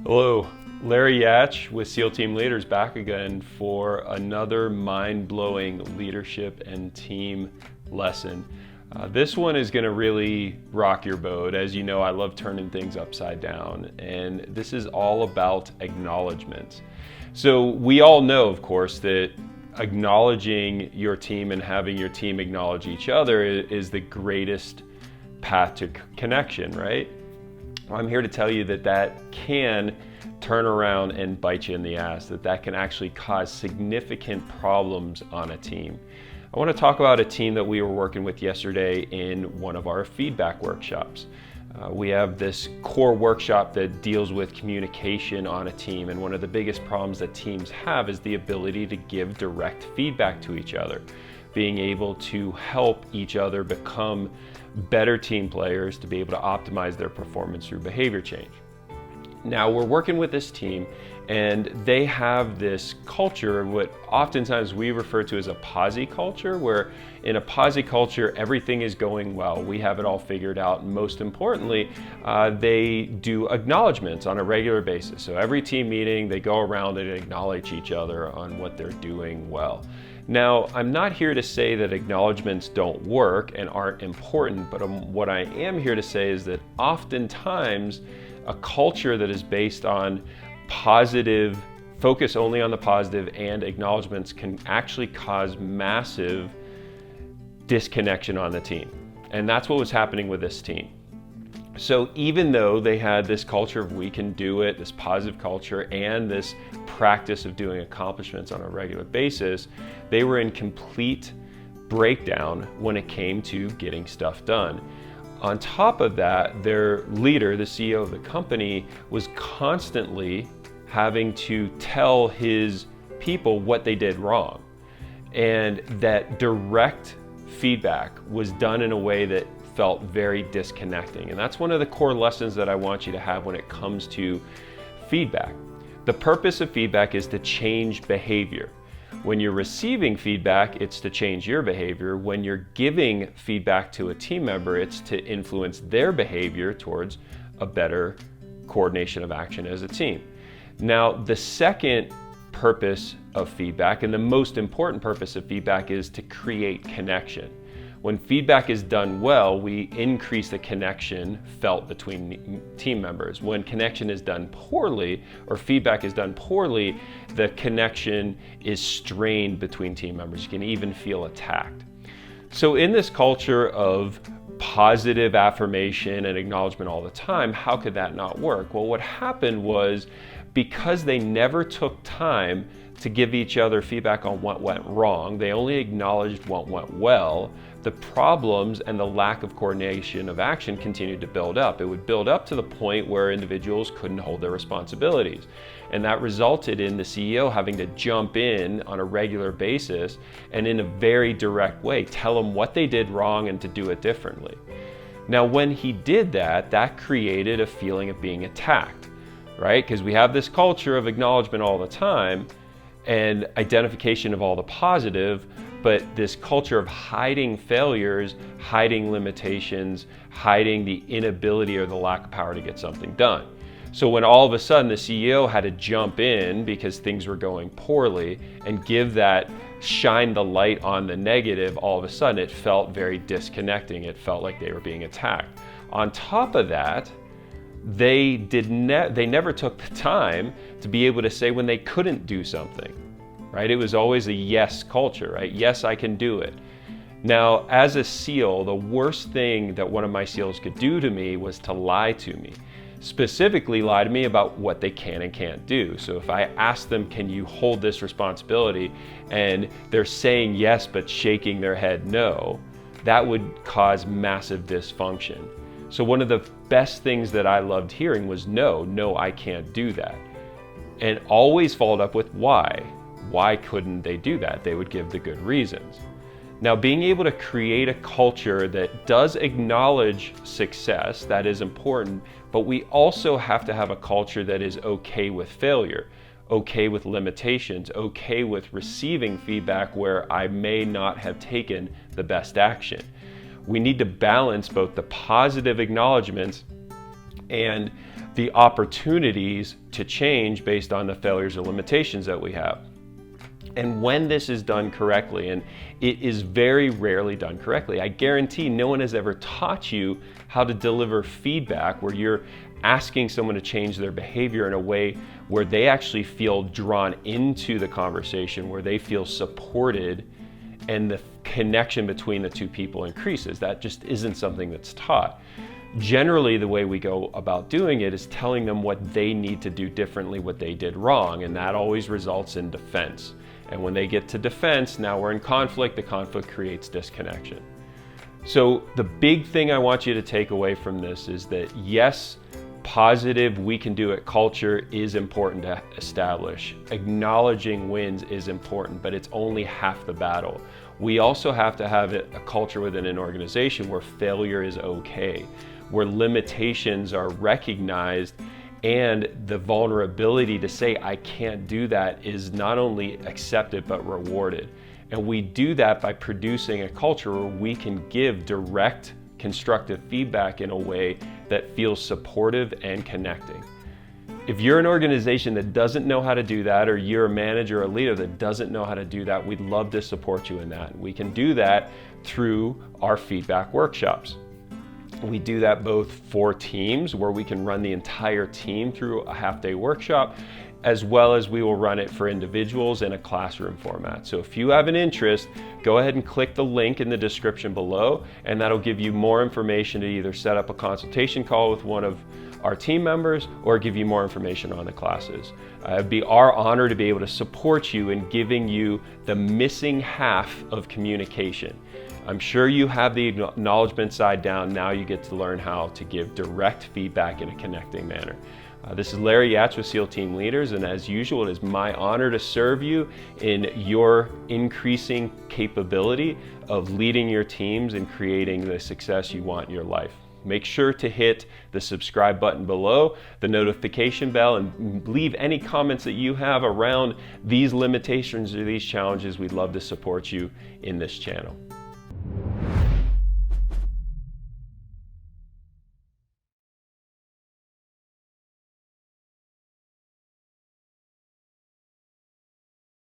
Hello, Larry Yatch with SEAL Team Leaders back again for another mind-blowing leadership and team lesson. This one is going to really rock your boat. As you know, I love turning things upside down, and this is all about acknowledgement. So we all know, of course, that acknowledging your team and having your team acknowledge each other is the greatest path to connection, right? I'm here to tell you that that can turn around and bite you in the ass, that can actually cause significant problems on a team. I want to talk about a team that we were working with yesterday in one of our feedback workshops. We have this core workshop that deals with communication on a team, and one of the biggest problems that teams have is the ability to give direct feedback to each other, being able to help each other become better team players, to be able to optimize their performance through behavior change. Now we're working with this team, and they have this culture, what oftentimes we refer to as a posse culture, where in a posse culture, everything is going well. We have it all figured out. And most importantly, they do acknowledgments on a regular basis. So every team meeting, they go around and acknowledge each other on what they're doing well. Now, I'm not here to say that acknowledgments don't work and aren't important, but what I am here to say is that oftentimes a culture that is based on positive, focus only on the positive and acknowledgments can actually cause massive disconnection on the team. And that's what was happening with this team. So even though they had this culture of we can do it, this positive culture, and this practice of doing accomplishments on a regular basis, they were in complete breakdown when it came to getting stuff done. On top of that, their leader, the CEO of the company, was constantly having to tell his people what they did wrong. And that direct feedback was done in a way that felt very disconnecting. And that's one of the core lessons that I want you to have when it comes to feedback. The purpose of feedback is to change behavior. When you're receiving feedback, it's to change your behavior. When you're giving feedback to a team member, it's to influence their behavior towards a better coordination of action as a team. Now, the second purpose of feedback, and the most important purpose of feedback, is to create connection. When feedback is done well, we increase the connection felt between team members. When connection is done poorly, or feedback is done poorly, the connection is strained between team members. You can even feel attacked. So in this culture of positive affirmation and acknowledgement all the time, how could that not work? Well, what happened was, because they never took time to give each other feedback on what went wrong, they only acknowledged what went well, the problems and the lack of coordination of action continued to build up. It would build up to the point where individuals couldn't hold their responsibilities. And that resulted in the CEO having to jump in on a regular basis and in a very direct way tell them what they did wrong and to do it differently. Now, when he did that, that created a feeling of being attacked, right? Because we have this culture of acknowledgement all the time and identification of all the positive, but this culture of hiding failures, hiding limitations, hiding the inability or the lack of power to get something done. So when all of a sudden the CEO had to jump in because things were going poorly and give that, shine the light on the negative, all of a sudden it felt very disconnecting. It felt like they were being attacked. On top of that, they never took the time to be able to say when they couldn't do something, right? It was always a yes culture, right? Yes, I can do it. Now, as a SEAL, the worst thing that one of my SEALs could do to me was to lie to me. Specifically lie to me about what they can and can't do. So if I ask them, can you hold this responsibility? And they're saying yes, but shaking their head no, that would cause massive dysfunction. So one of the best things that I loved hearing was no, I can't do that. And always followed up with why. Why couldn't they do that? They would give the good reasons. Now, being able to create a culture that does acknowledge success, that is important, but we also have to have a culture that is okay with failure, okay with limitations, okay with receiving feedback where I may not have taken the best action. We need to balance both the positive acknowledgments and the opportunities to change based on the failures or limitations that we have. And when this is done correctly, and it is very rarely done correctly, I guarantee no one has ever taught you how to deliver feedback where you're asking someone to change their behavior in a way where they actually feel drawn into the conversation, where they feel supported, and the connection between the two people increases. That just isn't something that's taught. Generally, the way we go about doing it is telling them what they need to do differently, what they did wrong, and that always results in defense. And when they get to defense, now we're in conflict. The conflict creates disconnection. So the big thing I want you to take away from this is that yes, positive we can do it culture is important to establish. Acknowledging wins is important, but it's only half the battle. We also have to have a culture within an organization where failure is okay, where limitations are recognized, and the vulnerability to say, I can't do that, is not only accepted, but rewarded. And we do that by producing a culture where we can give direct, constructive feedback in a way that feels supportive and connecting. If you're an organization that doesn't know how to do that, or you're a manager or a leader that doesn't know how to do that, we'd love to support you in that. We can do that through our feedback workshops. We do that both for teams, where we can run the entire team through a half-day workshop, as well as we will run it for individuals in a classroom format. So if you have an interest, go ahead and click the link in the description below, and that'll give you more information to either set up a consultation call with one of our team members or give you more information on the classes. It'd be our honor to be able to support you in giving you the missing half of communication. I'm sure you have the acknowledgement side down. Now you get to learn how to give direct feedback in a connecting manner. This is Larry Yatch with SEAL Team Leaders, and as usual, it is my honor to serve you in your increasing capability of leading your teams and creating the success you want in your life. Make sure to hit the subscribe button below, the notification bell, and leave any comments that you have around these limitations or these challenges. We'd love to support you in this channel.